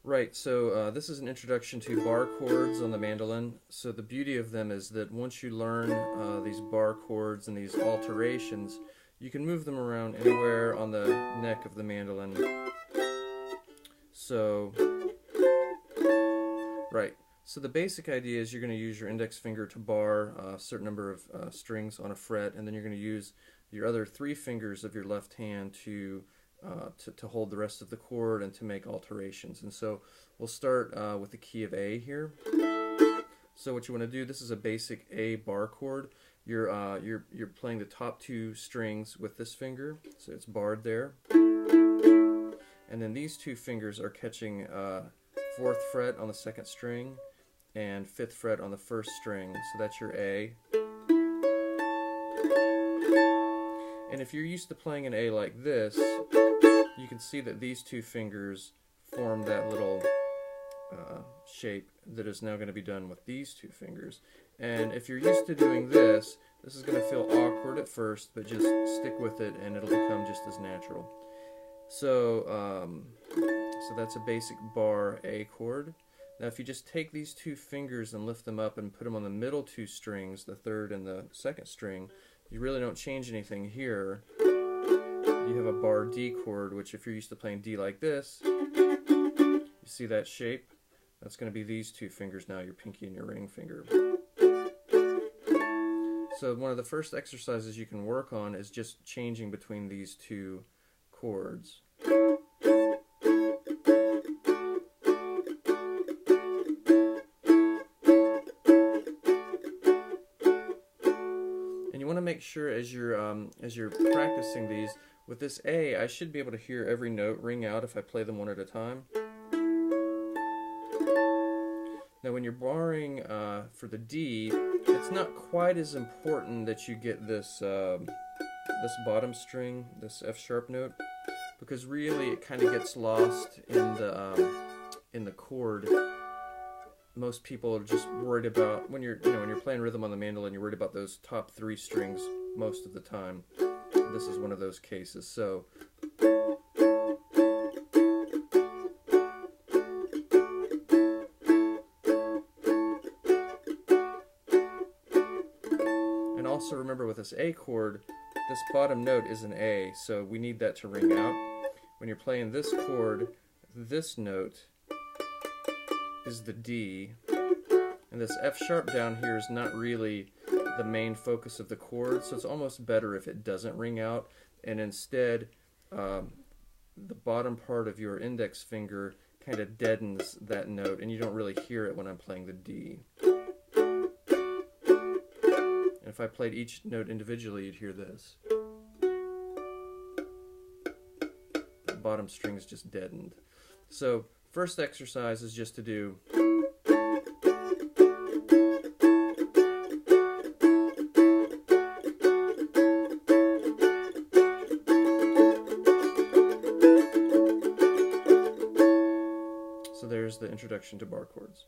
Right, so this is an introduction to bar chords on the mandolin. So the beauty of them is that once you learn these bar chords and these alterations, you can move them around anywhere on the neck of the mandolin. So, right. So the basic idea is you're going to use your index finger to bar a certain number of strings on a fret, and then you're going to use your other three fingers of your left hand to hold the rest of the chord and to make alterations. And so we'll start with the key of A here. So what you want to do, this is a basic A bar chord. You're playing the top two strings with this finger, so it's barred there. And then these two fingers are catching 4th fret on the 2nd string and 5th fret on the 1st string. So that's your A. And if you're used to playing an A like this, you can see that these two fingers form that little shape that is now going to be done with these two fingers. And if you're used to doing this, this is going to feel awkward at first, but just stick with it and it'll become just as natural. So, so that's a basic bar A chord. Now if you just take these two fingers and lift them up and put them on the middle two strings, the 3rd and the 2nd string, you really don't change anything here. You have a bar D chord, which if you're used to playing D like this, you see that shape? That's going to be these two fingers now, your pinky and your ring finger. So one of the first exercises you can work on is just changing between these two chords. And you want to make sure as you're practicing these, with this A, I should be able to hear every note ring out if I play them one at a time. Now when you're barring for the D, it's not quite as important that you get this this bottom string, this F sharp note, because really it kind of gets lost in the chord. Most people are just worried about when you're playing rhythm on the mandolin, you're worried about those top 3 strings most of the time. This is one of those cases. So and also remember with this A chord, this bottom note is an A, so we need that to ring out. When you're playing this chord, this note is the D, and this F sharp down here is not really the main focus of the chord, so it's almost better if it doesn't ring out, and instead the bottom part of your index finger kind of deadens that note, and you don't really hear it when I'm playing the D. And if I played each note individually, you'd hear this. The bottom string is just deadened. So first exercise is just to do so there's the introduction to bar chords.